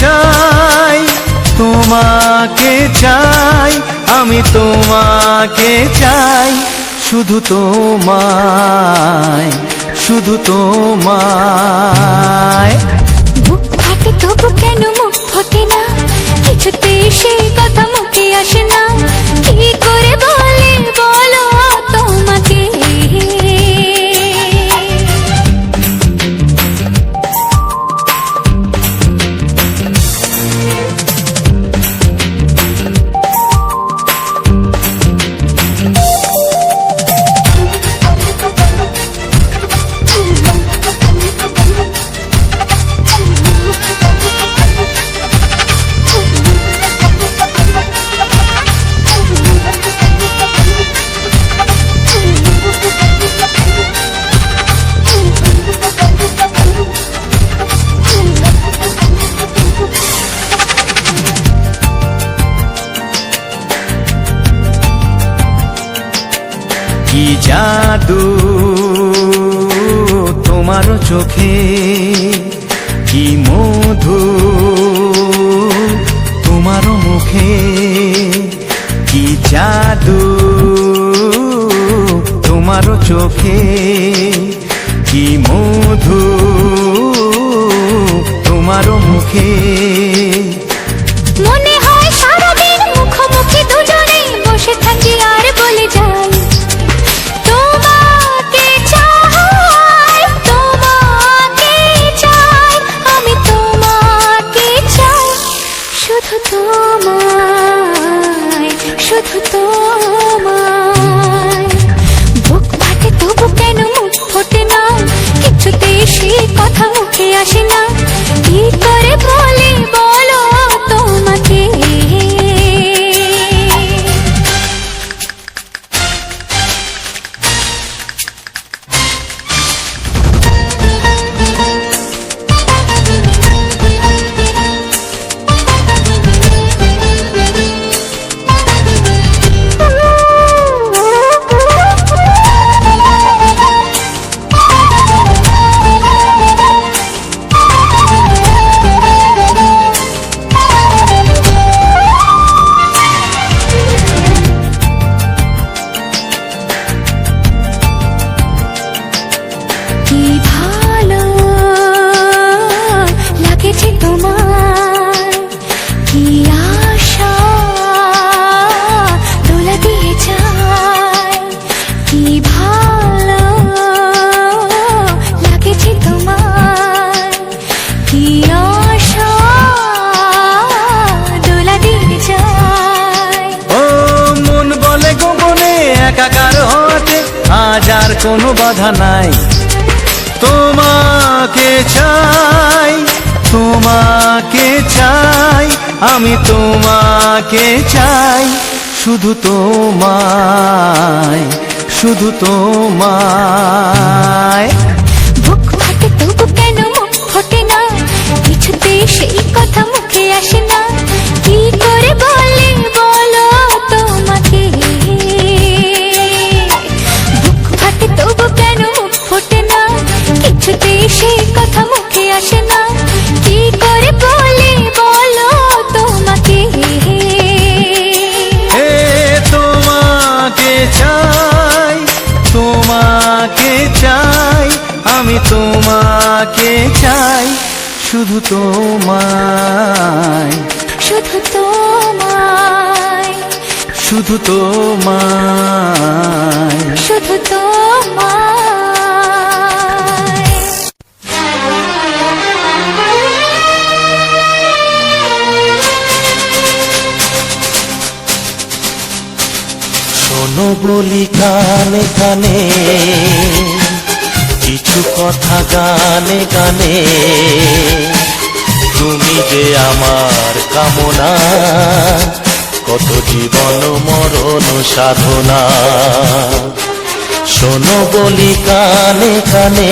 চাই, তোমাকে চাই, আমি তোমাকে চাই, শুধু তোমায়, শুধু তোমায়। বুক ফাটে তবু কেন মুখ ফোটে না, কিছুতে সেই কথা মুখে আসে না, কি করে বলে বলো তোমাকে। কি জাদু তোমার চোখে, কি মধু তোমার মুখে, কি জাদু তোমার চোখে, কি মধু তোমার মুখে। মনে হয় সারাদিন মুখোমুখি দুজনে বসে থাকি আর বলে যাই, তোমাকে চাই, তোমাকে চাই, আমি তোমাকে চাই, শুধু তোমায়, শুধু তোমায়। বুক ফাটে তবু কেন মুখ ফোটে না, কিছুতে সেই কথা মুখে আসে না, কি করে বলে বলো তোমাকে। কি ভালো লাগেছে তোমার, কি আশা দোলা দিয়ে যায়, কি ভালো লাগেছে তোমার, কি আশা দোলা দিয়ে যায়। ও মন বলে গোপনে একাকার হতে আজ আর কোনো বাধা নাই, তোমাকে চাই, তোমাকে চাই, আমি তোমাকে চাই, শুধু তোমায়, শুধু তোমায়। বুক ফাটে তবু কেন মুখ ফোটে না, কিছুতে সেই কথা মুখে আসে না, কি করে বলে বলো তোমাকে। বুক ফাটে তবু কেন মুখ ফোটে না, কিছুতে সেই কথা মুখে আসে না, কি করে বলে বলো তোমাকে। হে তোমাকে চাই, তোমাকে চাই, আমি তোমাকে চাই, শুধু তোমায়, শুধু তোমায়, শুধু তোমায়, শুধু তোমায়। শোনো বলি কানে কানে, কিছু কথা গানে গানে, তুমি যে আমার কামনা, কত জীবন মরণ সাধনা। শোনো বলি কানে কানে,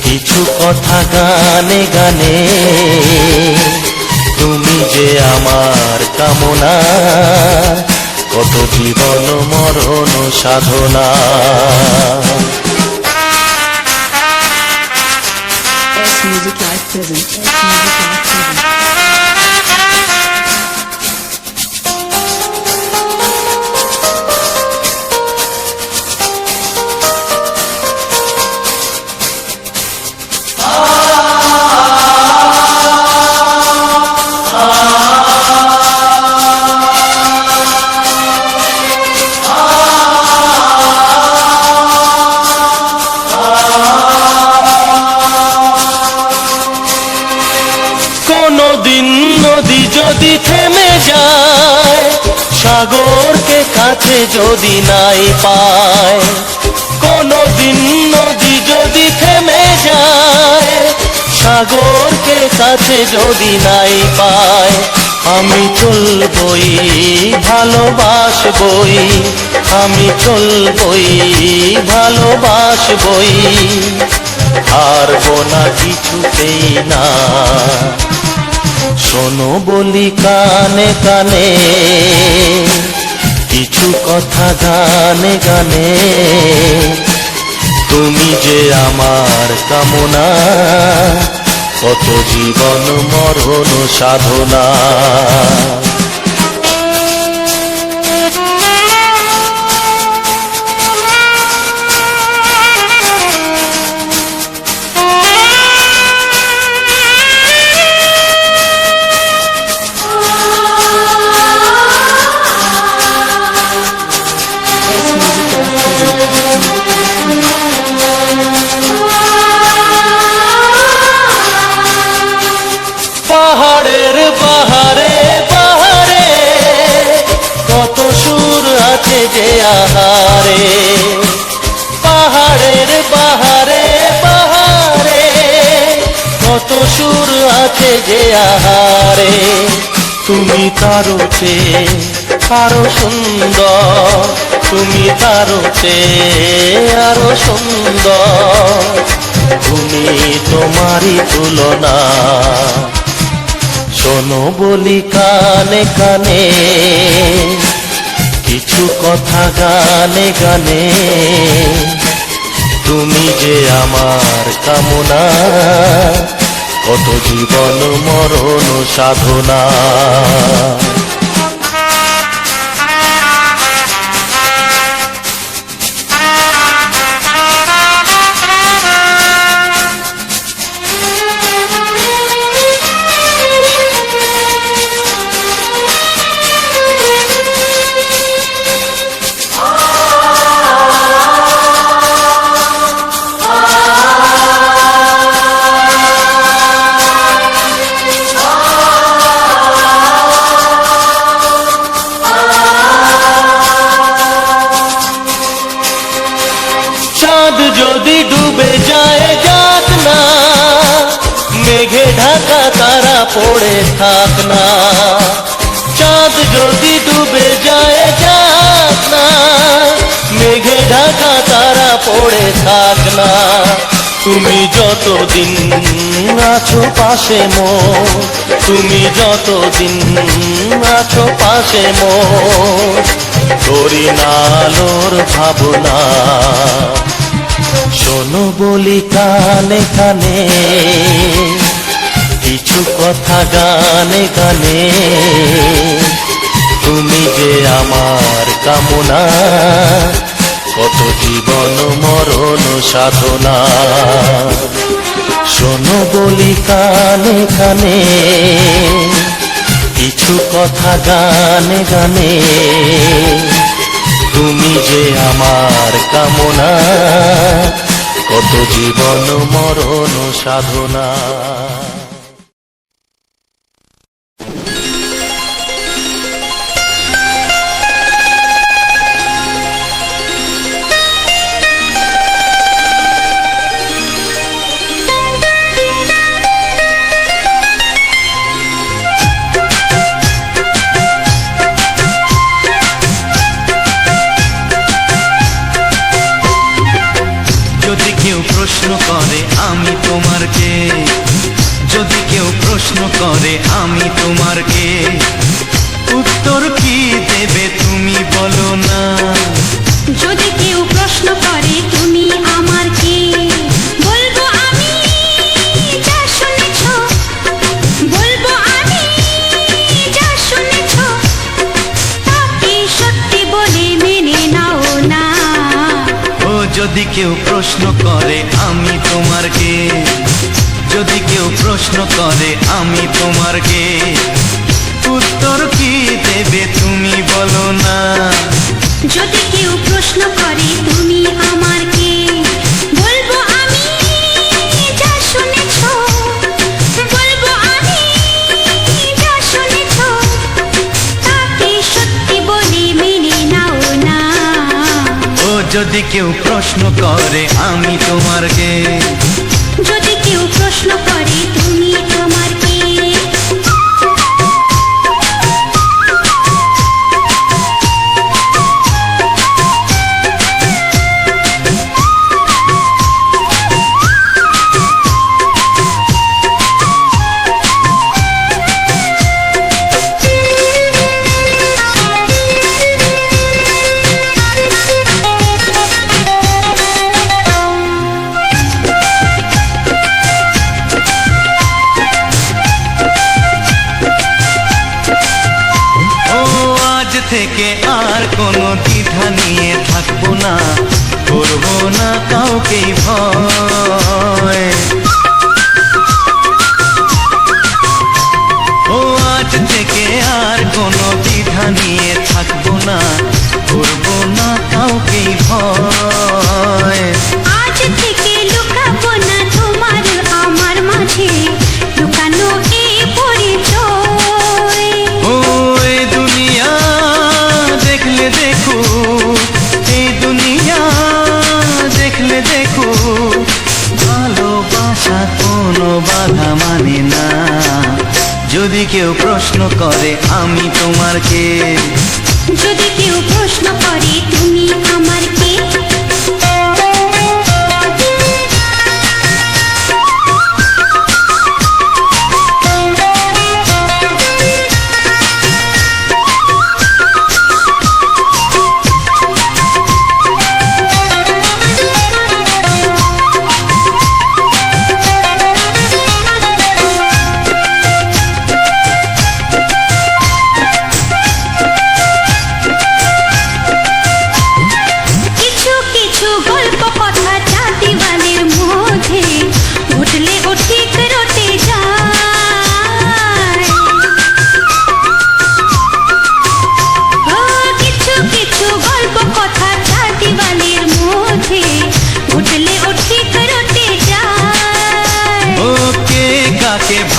কিছু কথা গানে গানে, তুমি যে আমার কামনা, কত জীবন মরণ সাধনা। Music Live present. Music Live present. কোনদিন নদী যদি থেমে যায়, সাগরকে কাছে যদি নাই পায়, কোনদিন নদী যদি থেমে যায়, সাগরকে কাছে যদি নাই পায়, আমি চলবই ভালোবাসবই, আমি চলবই ভালোবাসবই, হারবো না কিছুতেই না। শোনো বলি কানে কানে, কিছু কথা গানে গানে, তুমি যে আমার কামনা, কত জীবন মরণ সাধনা। পাহাড়ের বাহারে বাহারে কত সুর আছে যে আহারে, পাহাড়ের বাহারে বাহারে কত সুর আছে যে আহারে, তুমি তারও চেয়ে আরো সুন্দর, তুমি তারও চেয়ে আরো সুন্দর, তুমি তোমারই তুলনা। শোনো বলি কানে কানে, কিছু কথা গানে গানে, তুমি যে আমার কামনা, কত জীবন মরণ সাধনা। যদি ডুবে যায় যাক না, মেঘে ঢাকা তারা পড়ে থাক না, চাঁদ যদি ডুবে যায় যাক না, মেঘে ঢাকা তারা পড়ে থাক না, তুমি যতদিন আছো পাশে মোর, তুমি যতদিন আছো পাশে মোর, করি না আলোর ভাবনা। শোনো বলি কানে কানে, কিছু কথা গানে গানে, তুমি যে আমার কামনা, কত জীবন মরণ সাধনা। শোনো বলি কানে কানে, কিছু কথা গানে গানে, তুমি যে আমার কামনা, কত জীবন মরণ সাধনা। যদি কেউ প্রশ্ন করে আমি তোমার কে, যদি কেউ প্রশ্ন করে আমি তোমার কে, উত্তর কি দেবে তুমি বলো না। যদি কেউ প্রশ্ন করে তুমি আমার কে, বলবো আমি যদি কেউ প্রশ্ন করে আমি তোমার কে, যদি কেউ প্রশ্ন করে আমি তোমার কে, উত্তর কি দেবে তুমি বলো না। যদি কেউ প্রশ্ন করে তুমি আমার কে, বলবো আমি যা শুনেছো, বলবো আমি যা শুনেছো, তাকে সত্যি বলে মেনে নাও না। ও যদি কেউ প্রশ্ন করে আমি তোমার কে, যদি কেউ প্রশ্ন করে তুমি আমার কে। থেকে আর কোনো দ্বিধা নিয়ে থাকবো না, করবো না কাউকেই ভয়। ও আজ থেকে আর কোনো দ্বিধা নিয়ে থাকবো না, করবো না কাউকেই ভয়। আজ থেকে লুকাবো না তোমার আমার মাঝে লুকানো এই পরিচয়। ও এই দুনিয়া দেখলে দেখো, এই দুনিয়া দেখলে দেখো, ভালোবাসা কোনো বাধা মানে না। যদি কেউ প্রশ্ন করে আমি তোমার কে, যদি কেউ প্রশ্ন করে তুমি আমার কে।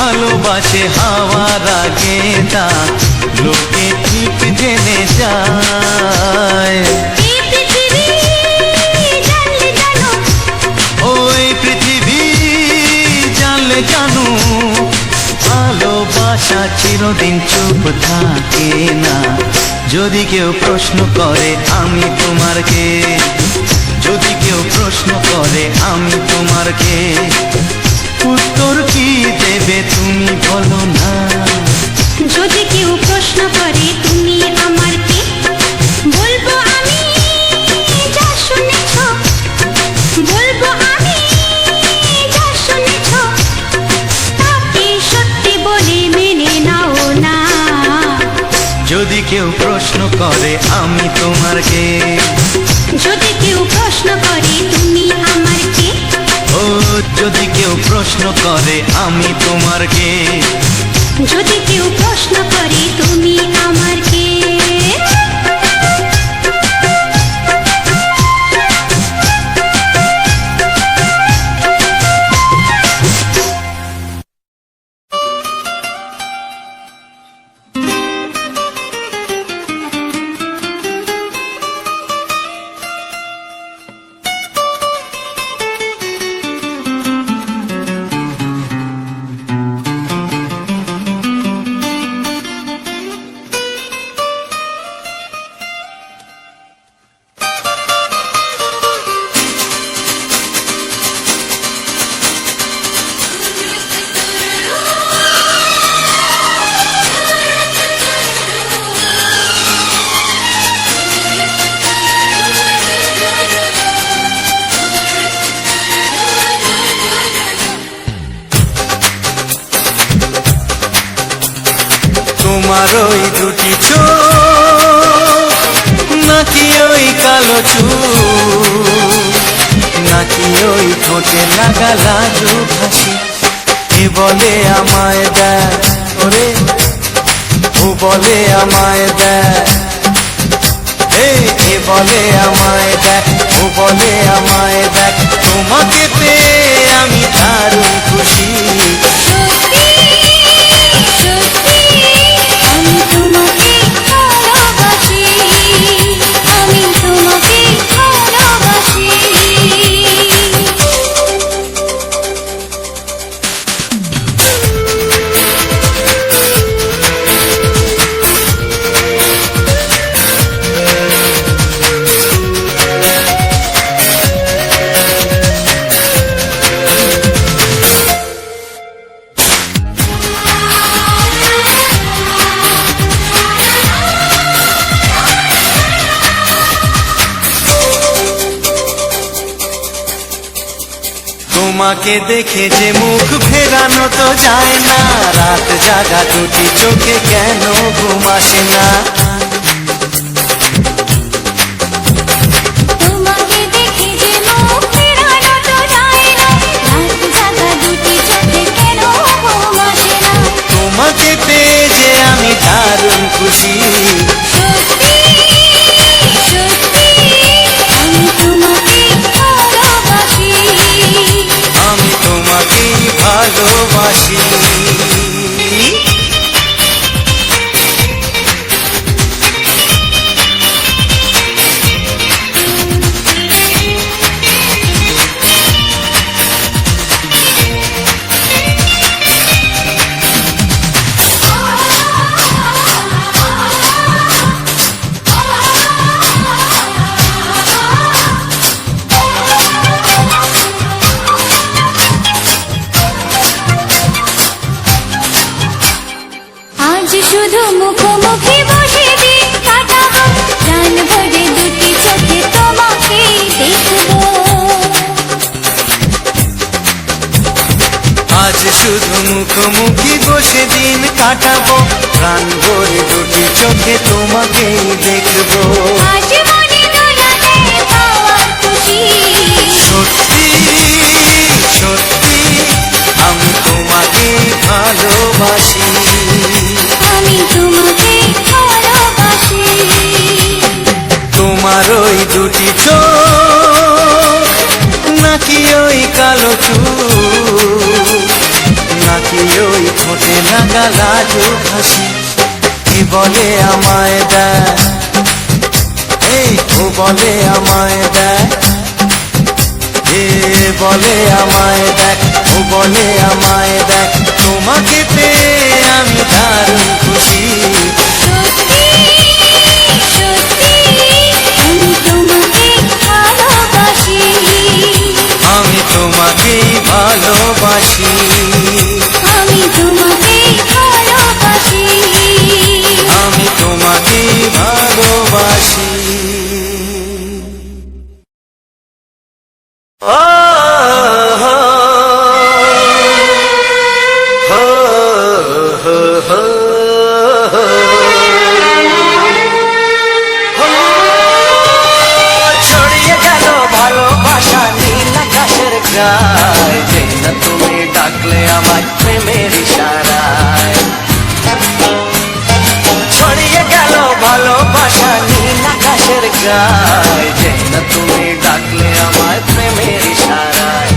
ভালোবাসে হাওয়ার আগে তা লোকে ঠিক জেনে যায়। ওই পৃথিবী জানলে জানো, ভালোবাসা চিরদিন চুপ থাকে না। যদি কেউ প্রশ্ন করে আমি তোমার কে, যদি কেউ প্রশ্ন করে আমি তোমার কে, উত্তর কি দেবে তুমি বলো না। যদি কেউ প্রশ্ন করে তুমি আমার কে, বলবো আমি যা শুনেছো, বলবো আমি যা শুনেছো, তাকে সত্যি বলে মেনে নাও না। যদি কেউ প্রশ্ন করে আমি তোমার কে, যদি কেউ প্রশ্ন করে তুমি আমার কে, ও যদি কেউ প্রশ্ন করে আমি তোমার কে, যদি কেউ প্রশ্ন করে তুমি আমার কে। তোমার ওই দুটি চোখ নাকি ওই কালো চুল, নাকি ওই ঠোঁটে লাগা লাজুক হাসি। এ বলে আমায় দেয় ওরে, ও বলে আমায় দেয়, এ বলে আমায় দেখ, ও বলে আমায় দেখ, তোমাকে পেয়ে আমি দারুণ খুশি। সত্যি সত্যি আমি তোমাকে ভালোবাসি, আমি তোমাকে ভালোবাসি। তোমাকে দেখে যে মুখ ফেরানো তো যায় না, রাত জাগা দুটি চোখে কেন ঘুম আসে না। তোমাকে দেখে যে মুখ ফেরানো তো যায় না, রাত জাগা দুটি চোখে কেন ঘুম আসে না। তোমাকে পেয়ে যে আমি দারুণ খুশি। সত্যি সত্যি আমি তোমাকে ভালোবাসি, আমি তোমাকেই ভালোবাসি। আজ শুধু মুখোমুখি বসে দিন কাটাবো, প্রাণ ভরে দুটি চোখে তোমাকে দেখবো। আজ শুধু মুখোমুখি বসে দিন কাটাবো, প্রাণ ভরে দুটি চোখে তোমাকেই দেখবো। আজ মনে দোলাতে পাওয়ার খুশি। সত্যি সত্যি আমি তোমাকেই ভালোবাসি। আমি তোমাকে ভালোবাসি। তোমার ওই দুটি চোখ, নাকি ওই কালো চুল, নাকি ওই ঠোঁটে লাগা লাজুক হাসি। কি বলে আমায় দেয়, এই ও বলে আমায় দেয়, এ বলে আমায় দেখ, ও বলে আমায় দেখ, তোমাকে পেয়ে আমি দারুণ খুশি। সত্যি সত্যি আমি তোমাকে ভালোবাসি, আমি তোমাকেই ভালোবাসি। আমি তোমাকে ভালোবাসি। আমি তোমাকেই ভালোবাসি। ও হো হো হো হো হো। ছড়িয়ে গেল ভালোবাসা নীল আকাশের গায়ে, যে না তুমি ডাকলে আমায় প্রেমের ইশারায়। ছড়িয়ে গেল ভালোবাসা নীল আকাশের গায়ে, যে না তুমি ডাকলে আমায় প্রেমের ইশারায়।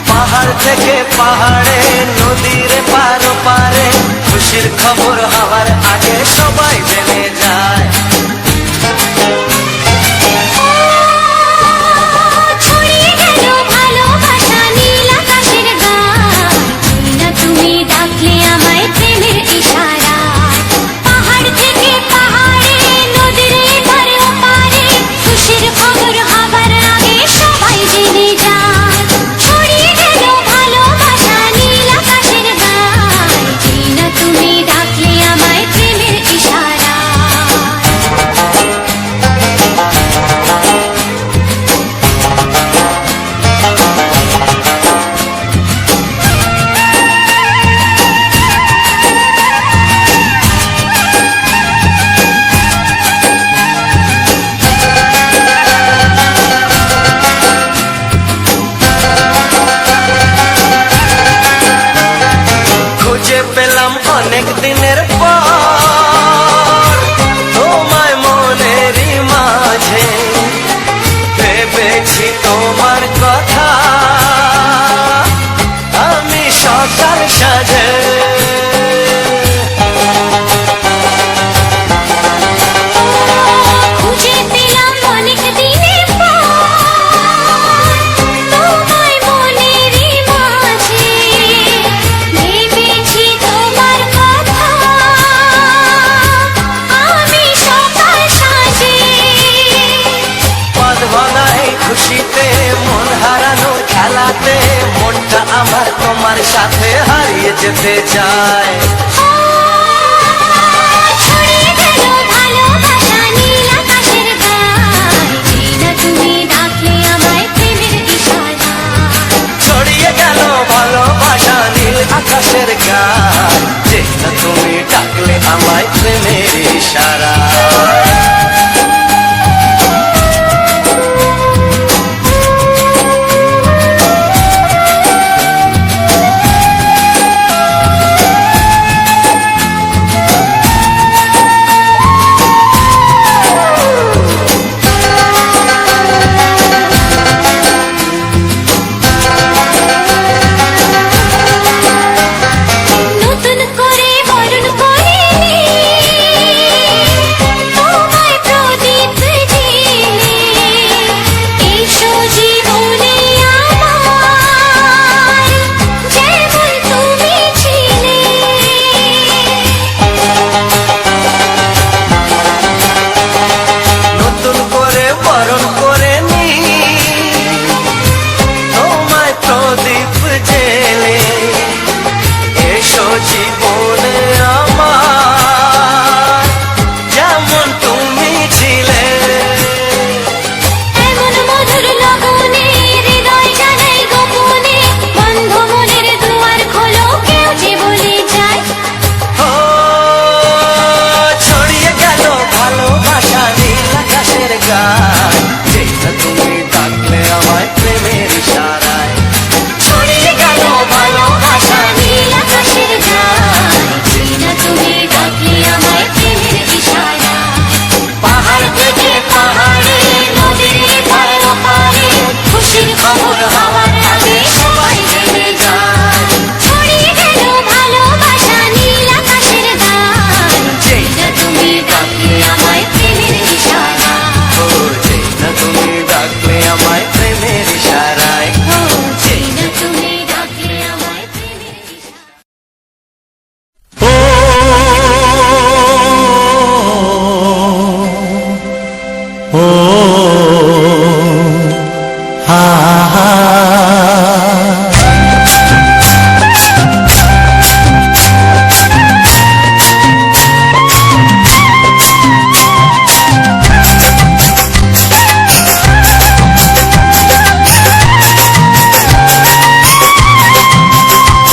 পাহাড় থেকে পাহাড়ে, নদীর পার পারে, খুশির খবর হওয়ার আগে সবাই জেনে যায়। ছড়িয়ে গেল ভালোবাসা নীল আকাশের গায়ে, না তুমি ডাকলে আমায় প্রেমের ইশারায়। পাহাড় থেকে পাহাড়ে, নদীর এপারে ওপারে, খুশির খবর হবার আগে সবাই জেনে যায়। ছড়িয়ে গেল ভালোবাসা নীল আকাশের গায়ে, না তুমি ডাকলে আমায় প্রেমের ইশারায়। দিনের পর তোমায় মনেরই মাঝে ভেবেছি তোমার কথা আমি সকাল সাজে খুঁজে পেলাম অনেক দিনের পর তোমায় মনেরই মাঝে ভেবেছি তোমার কথা আমি সকাল সাজে পদ ভাঙাই খুশিতে মন হারানো খেলাতে মনটা আমার তোমার সাথে হারিয়ে যেতে চায় ছড়িয়ে গেল ভালোবাসা নীল আকাশের গায়ে যেটা তুমি ডাকলে আমায় প্রেমের ইশারা ছড়িয়ে গেল ভালোবাসা নীল আকাশের গায় যেটা তুমি ডাকলে আমায় প্রেমের ইশারা নতুন করে বরণ করিনি তোমায় প্রদীপ জেলে এসো জীবনে আমার যেমন তুমি ছিলে নতুন করে বরণ করে নি তোমায় প্রদীপ জেলে এসো জীবনে আমার যেমন তুমি ছিলে এমন মধুর লগনে হৃদয় জানাই গোপনে বন্ধ মনের দুয়ার খোলো কেউ যে বলে যায় ও ছড়িয়ে গেল ভালোবাসা নীল আকাশের গায় যেটা তুমি ডাকলে আমায় প্রেমের ইশারায় ছড়িয়ে গেল ভালোবাসা নীল আকাশের গায়ে যেটা তুমি ডাকলে আমায় প্রেমের ইশারা পাহাড় থেকে পাহাড়ে নদীর ধার ওপারে খুশির খবর হওয়ার আগে সবাই জেনে যায় ছড়িয়ে গেল ভালোবাসা নীল আকাশের গায়ে যেটা তুমি ডাকলে আমায় প্রেমের ইশারা ও যেটা তুমি ডাকলে আমায় প্রেমের ইশারায় ও যেটা তুমি ডাকলে আমায় প্রেমের ইশারা ও হা হা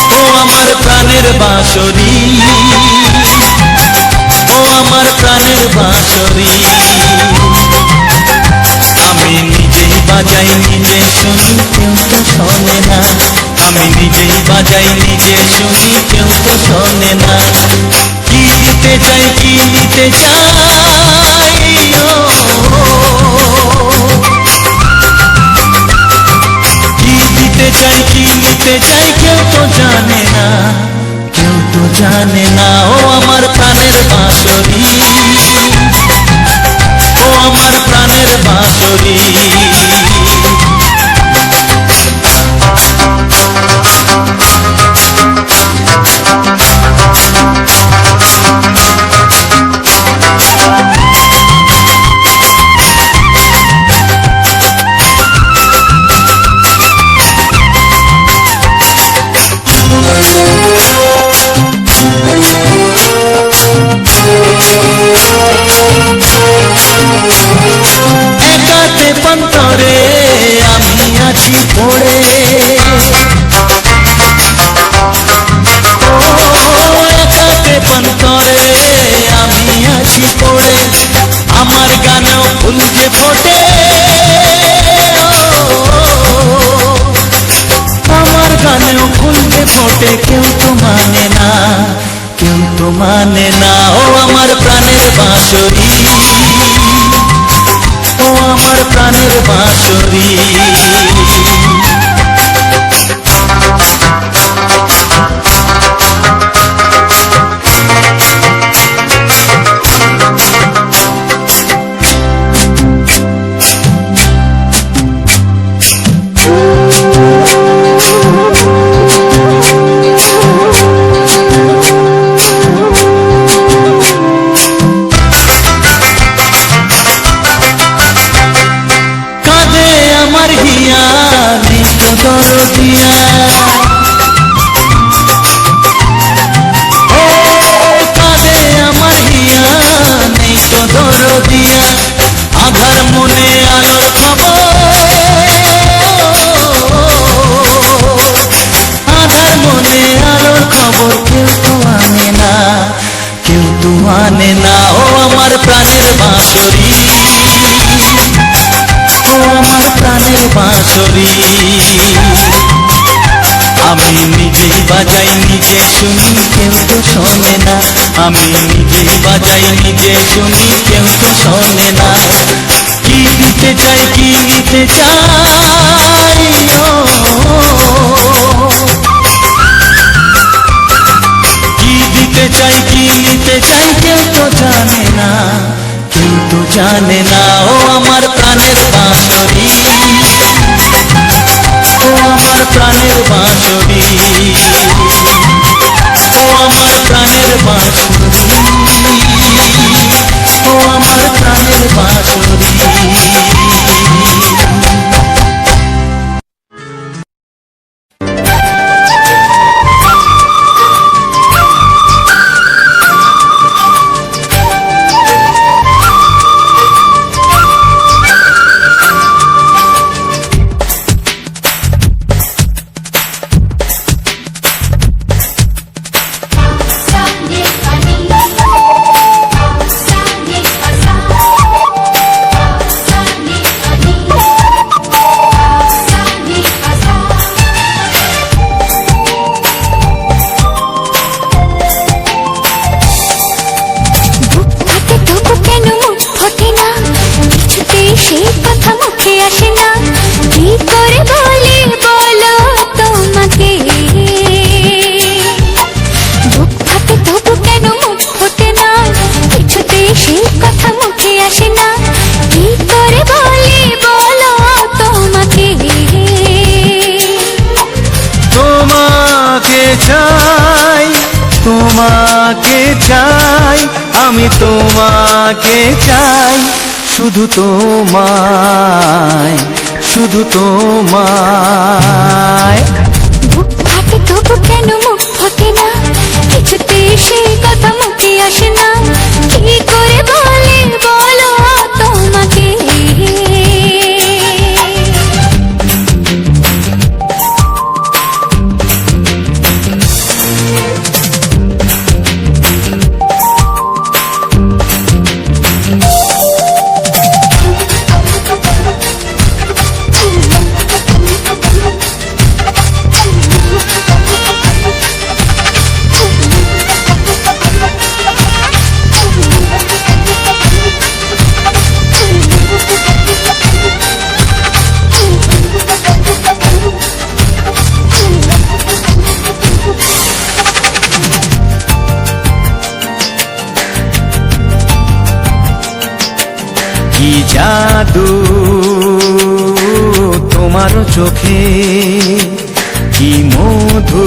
ও আমার প্রাণের বাঁশরি ও আমার প্রাণের বাঁশরি আমি নিজেই বাজাই নিজে শুনি কেউ তো শোনে না আমি নিজেই বাজাই নিজে শুনি কেউ তো শোনে না কি দিতে চাই কি নিতে চাই ও কি দিতে চাই কি নিতে চাই কেউ তো জানে না কেউ তো জানে না ও আমার প্রাণের বাঁশরি ও আমার প্রাণের বাঁশরি একাতে পন্তরে আমি আছি পড়ে ও একাতে পন্তরে আমি আছি পড়ে আমার গানেও ফুল যে ফোটে আমার গানেও ফুল যে ফোটে কেউ তো মানে না কেউ তো মানে না। ও আমার প্রাণের বাঁশরি, ও আমার প্রাণের বাঁশরি। কাঁদে আমার হিয়া নিত দরদিয়া, ও কাঁদে আমার হিয়া নিত দরদিয়া। আধার মনে আলোর খবর, আধার মনে আলোর খবর কেউ তো আনে না, কেউ তো আনে না। ও আমার প্রাণের বাঁশরি, ও আমার প্রাণের বাঁশরি। আমি নিজেই বাজাই নিজে শুনি, কেউ তো শোনে না। আমি নিজেই বাজাই নিজে শুনি, কেউ তো শোনে না। কি দিতে চাই, কি নিতে চাই, ও কি দিতে চাই, কি নিতে চাই, কেউ তো জানে না, কেউ তো জানে না। ও আমার প্রাণের বাঁশরি, ও আমার প্রাণের বাঁশরি, ও আমার প্রাণের বাঁশরি, ও আমার প্রাণের বাঁশরি। তোমাকে চাই, আমি তোমাকে চাই, শুধু তোমায়, শুধু তোমায়। বুক ফাটে তবু কেন মুখ ফোটে না, কিছুতে সেই কথা মুখে আসে না। কি করে বলি বলো তোমাকে। কি জাদু তোমার চোখে, কি মধু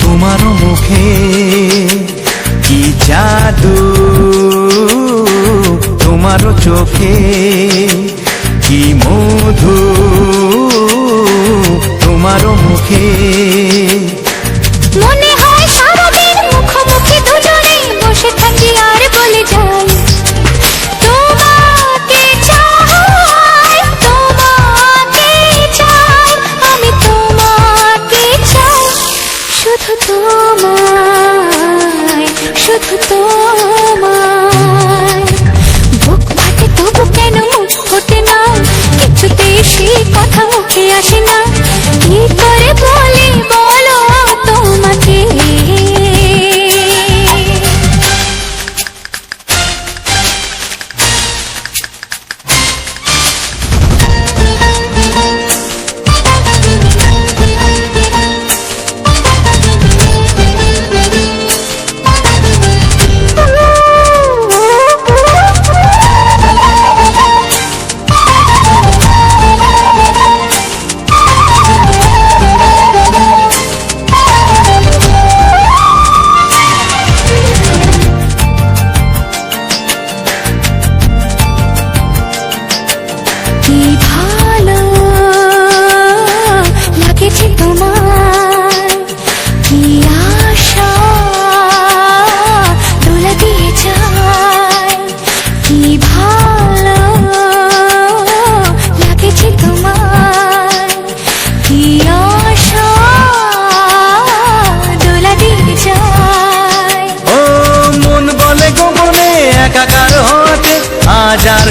তোমার মুখে, কি জাদু তোমার চোখে, কি মধু তোমার মুখে। মনে হয় সারাদিন মুখোমুখি দুজনে বসে থাকি আর বলে যাই তোমাকে চাই, তোমাকে চাই, আমি তোমাকে চাই, শুধু তোমায়, শুধু তোমায়। বুক ফাটে তবু কেন মুখ ফোটে না, কিছুতেই সেই কথা মুখে আসে না। কি করে বলি বলো তোমাকে।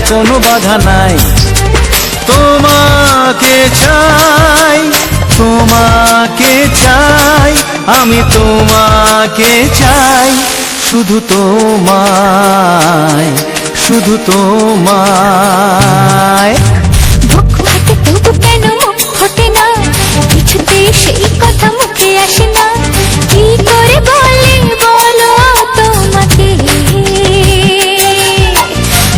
কোনো বাধা নাই। তোমাকে চাই, তোমাকে চাই, আমি তোমাকে চাই, শুধু তোমায়, শুধু তোমায়। বুক ফাটে তবু কেন মুখ ফোটে না, কিছুতে সেই কথা মুখে আসে না, কি করে বলে বলো তোমাকে।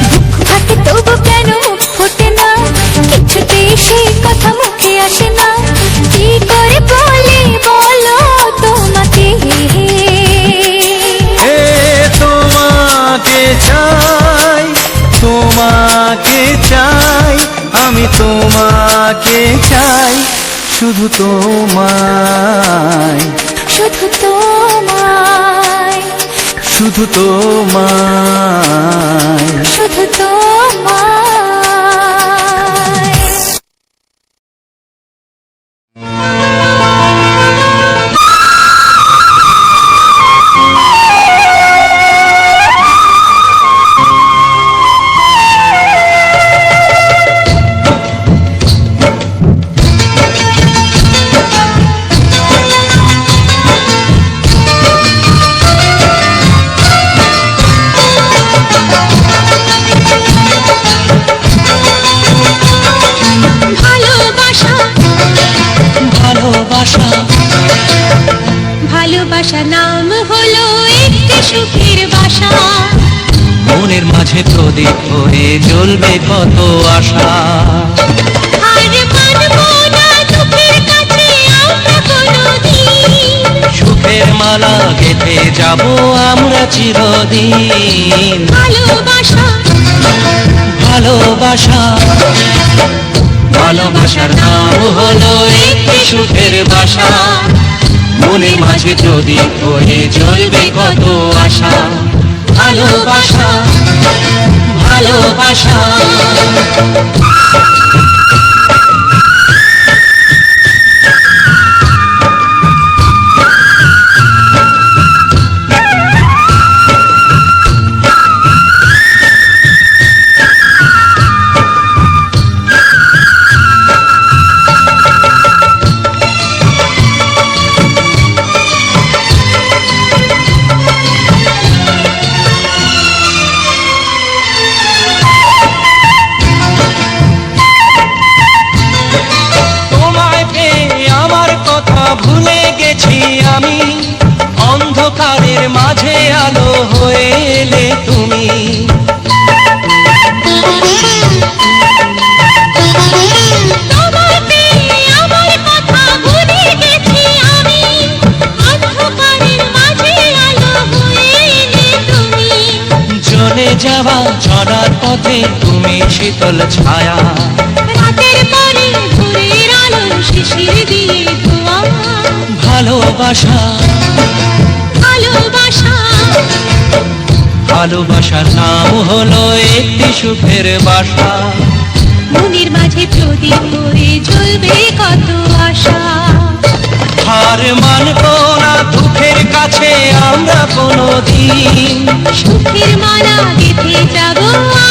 বুক ফাটে তবু কেন মুখ ফোটে না, কিছুতে সেই কথা মুখে আসে না, কি করে বলে বলো তোমাকে। এ তোমাকে চাই, তোমাকে চাই, আমি তোমাকে চাই, শুধু তোমায়, শুধু তোমায়, শুধু তোমায়। শুধু তোমায়। ভালোবাসা নাম হলো একটি সুখের বাসা, মনের মাঝে প্রদীপ হয়ে জ্বলবে কত আশা। আর মানবো না দুঃখের কাছে আমরা কোনোদিন, সুখের মালা গেঁথে যাব আমরা চিরদিন। ভালোবাসা, ভালোবাসা, ভালোবাসার নাম হলো একটি সুখের বাসা, মনের মাঝে প্রদীপ হয়ে জ্বলবে কত আশা। ভালোবাসা, ভালোবাসা। ভুলে গেছি আমি, অন্ধকারের মাঝে আলো হয়ে এলে তুমি। তোমায় পেয়ে আমার কথা ভুলে গেছি আমি, অন্ধকারের মাঝে আলো হয়ে এলে তুমি। জ্বলে যাওয়া চলার পথে তুমি শীতল ছায়া, রাতের পরে ভোরের আলো শিশির দিয়ে ধোয়া। ভালোবাসা, ভালোবাসা, ভালোবাসার নাম হলো একটি সুখের বাসা, মনের মাঝে প্রদীপ হয়ে জ্বলবে কত আশা। হার মানবো না দুঃখের কাছে আমরা কোনোদিন, সুখের মালা গেঁথে যাব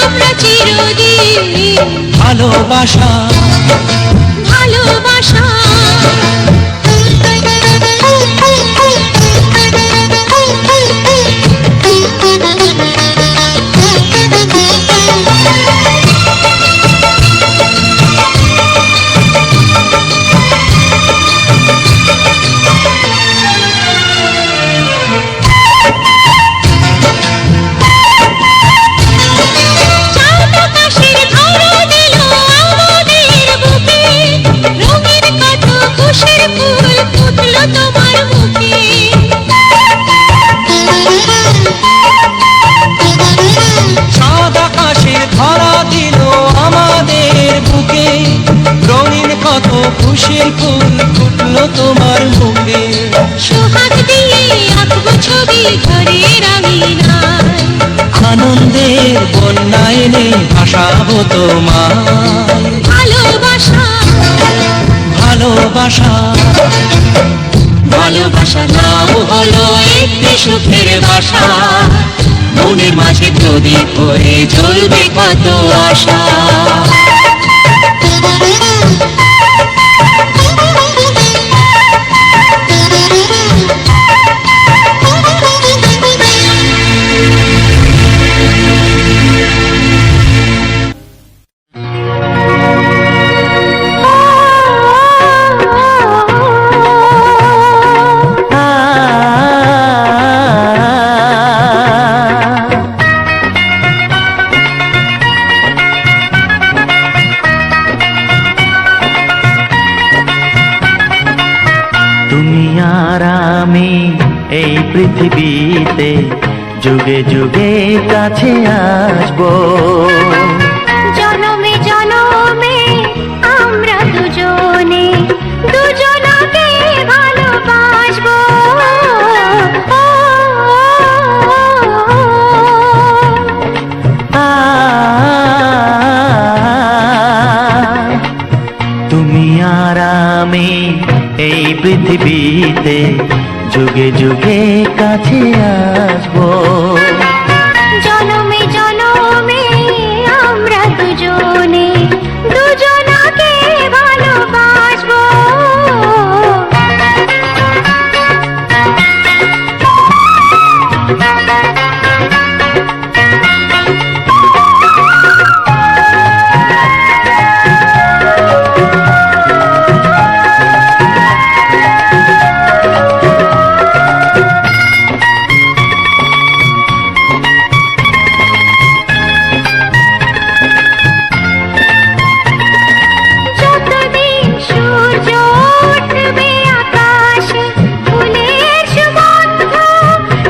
আমরা চিরদিন। ভালোবাসা, ভালোবাসা। খুশির ফুল ফুটলো তোমার মুখে, সোহাগ দিয়ে আঁকবো ছবি ঘরের আঙিনায়, আনন্দের বন্যায় এনে ভাসাবো তোমায়। ভালোবাসা, ভালোবাসা, ভালোবাসা নাম হলো একটি সুখের বাসা, মনের মাঝে প্রদীপ হয়ে জ্বলবে কত আশা। তুমি আর আমি এই পৃথিবীতে যুগে যুগে কাছে আসবো। জনমে জনমে আমরা দুজনে দুজনকে ভালোবাসবো। তুমি আর আমি এই পৃথিবীতে যুগে যুগে কাছে আসবো। জনমে জনমে আমরা দুজনে দুজনকে ভালোবাসবো। যতদিন সূর্য উঠবে আকাশে, ফুলের সুগন্ধ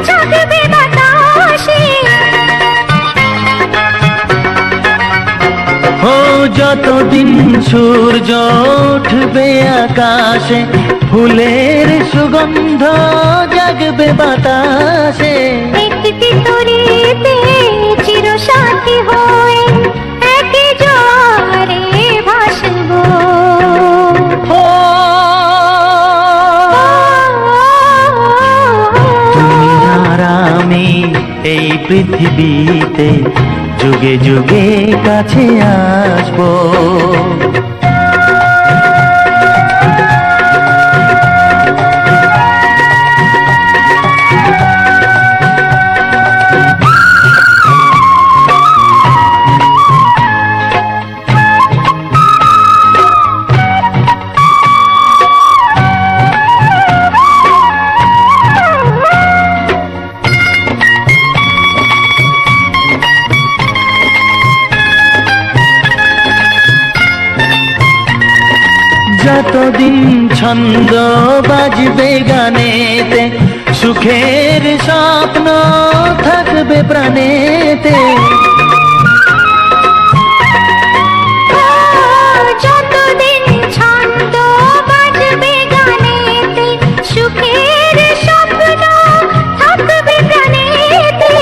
ছড়াবে বাতাসে। ও যতদিন সূর্য উঠবে আকাশে, ফুলের সুগন্ধ জাগবে বাতাসে। একটি তরিতে চিরসাথী হয়ে একই জোয়ারে ভাসবো। ও তুমি আর আমি এই পৃথিবীতে যুগে যুগে কাছে আসবো। যতদিন ছন্দ বাজবে গানেতে, সুখের স্বপ্ন থাকবে প্রাণেতে। যতদিন ছন্দ বাজবে গানেতে, সুখের স্বপ্ন থাকবে প্রাণেতে।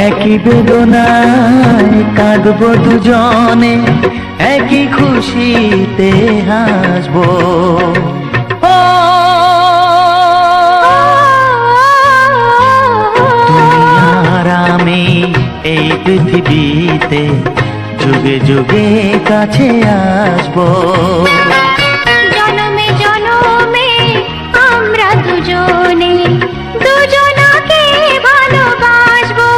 একই বেদনায় কাঁদবো দুজনে, একই খুশিতে হাসবো। ও তুমি আর আমি এই পৃথিবীতে যুগে যুগে কাছে আসবো। জনমে জনমে আমরা দুজনে দুজনকে ভালোবাসবো।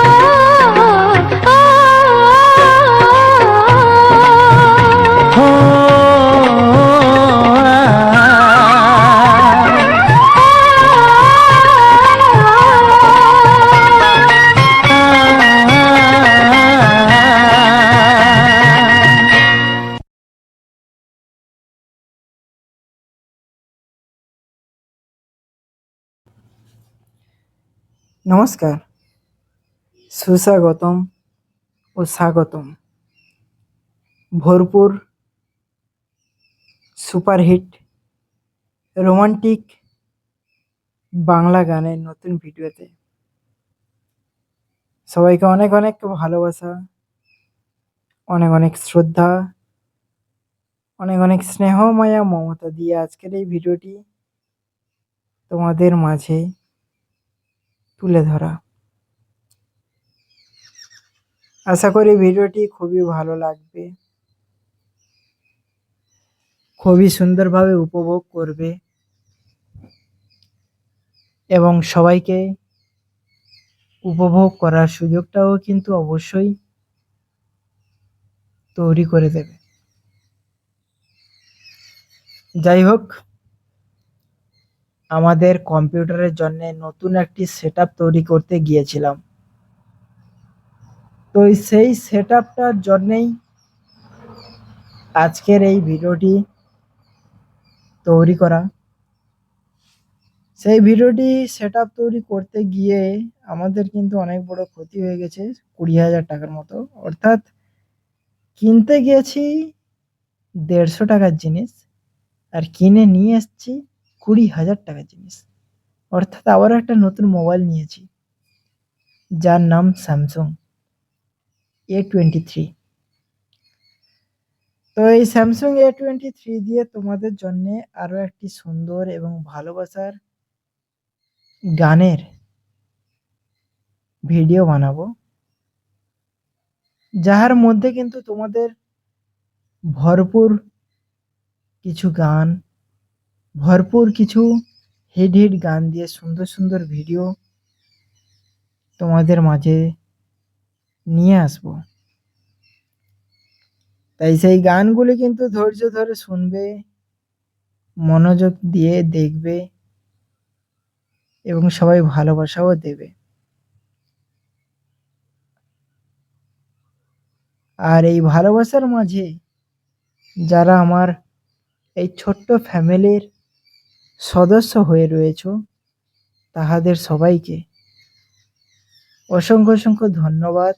নমস্কার, সুস্বাগতম ও স্বাগতম। ভরপুর সুপারহিট রোমান্টিক বাংলা গানের নতুন ভিডিওতে সবাইকে অনেক অনেক ভালোবাসা, অনেক অনেক শ্রদ্ধা, অনেক অনেক স্নেহ মায়া মমতা দিয়ে আজকের এই ভিডিওটি তোমাদের মাঝে তুলে ধরা। আশা করি ভিডিওটি খুবই ভালো লাগবে, খুবই সুন্দরভাবে উপভোগ করবে এবং সবাইকে উপভোগ করার সুযোগটাও কিন্তু অবশ্যই তৈরি করে দেবে। যাই হোক, আমাদের কম্পিউটারের জন্য নতুন একটি সেটআপ তৈরি করতে গিয়েছিলাম। তো সেই সেটআপটার জন্যেই আজকের এই ভিডিওটি তৈরি করা। সেই ভিডিওটি সেটআপ তৈরি করতে গিয়ে আমাদের কিন্তু অনেক বড় ক্ষতি হয়ে গেছে, 20,000 টাকার মতো। অর্থাৎ কিনতে গিয়েছি 150 টাকার জিনিস, আর কিনে নিয়ে এসেছি 20,000 টাকার জিনিস। অর্থাৎ আবার একটা নতুন মোবাইল নিয়েছি, যার নাম স্যামসাং A23। তো এই স্যামসাং A23 দিয়ে তোমাদের জন্য আরো একটি সুন্দর এবং ভালোবাসার গানের ভিডিও বানাবো, যার মধ্যে কিন্তু তোমাদের ভরপুর কিছু গান, ভরপুর কিছু হিট হিট গান দিয়ে সুন্দর সুন্দর ভিডিও তোমাদের মাঝে নিয়ে আসবো। তাই সেই গানগুলি কিন্তু ধৈর্য ধরে শুনবে, মনোযোগ দিয়ে দেখবে এবং সবাই ভালোবাসাও দেবে। আর এই ভালোবাসার মাঝে যারা আমার এই ছোট্ট ফ্যামিলির সদস্য হয়ে রয়েছো, তাহাদের সবাইকে অসংখ্য অসংখ্য ধন্যবাদ,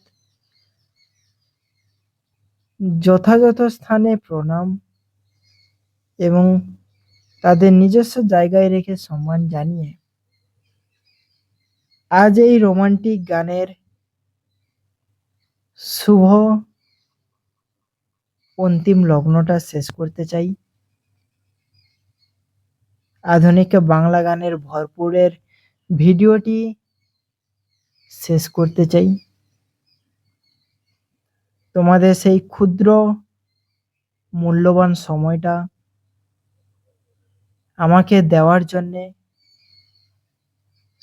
যথাযথ স্থানে প্রণাম এবং তাদের নিজস্ব জায়গায় রেখে সম্মান জানিয়ে আজ এই রোমান্টিক গানের শুভ অন্তিম লগ্নটা শেষ করতে চাই। আধুনিক বাংলা গানের ভরপুরের ভিডিওটি শেষ করতে চাই। তোমাদের সেই ক্ষুদ্র মূল্যবান সময়টা আমাকে দেওয়ার জন্যে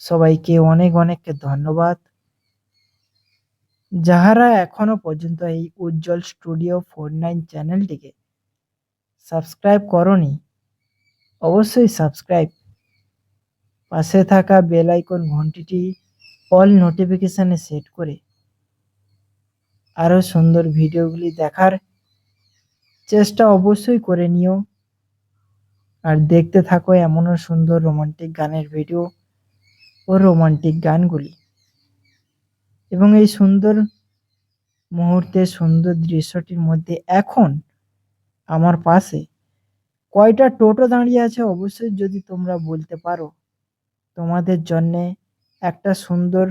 সবাইকে অনেক অনেক ধন্যবাদ। যাহারা এখনো পর্যন্ত এই উজ্জ্বল স্টুডিও 49 চ্যানেলটিকে সাবস্ক্রাইব করনি, অবশ্যই সাবস্ক্রাইব, পাশে থাকা বেল আইকন ঘন্টিটি অল নোটিফিকেশনে সেট করে আরও সুন্দর ভিডিওগুলি দেখার চেষ্টা অবশ্যই করে নিও। আর দেখতে থাকো এমনও সুন্দর রোমান্টিক গানের ভিডিও ও রোমান্টিক গানগুলি। এবং এই সুন্দর মুহূর্তে, সুন্দর দৃশ্যটির মধ্যে এখন আমার পাশে কয়টা টোটো দাঁড়িয়ে আছে অবশ্যই যদি তোমরা বলতে পারো, তোমাদের জন্যে একটা সুন্দর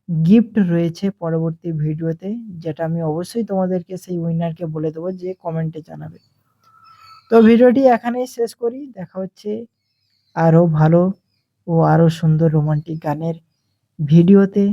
গিফট রয়েছে পরবর্তী ভিডিওতে, যেটা আমি অবশ্যই তোমাদেরকে সেই উইনারকে বলে দেবো, যে কমেন্টে জানাবে। তো ভিডিওটি এখানেই শেষ করি, দেখা হচ্ছে আরও ভালো ও আরও সুন্দর রোমান্টিক গানের ভিডিওতে।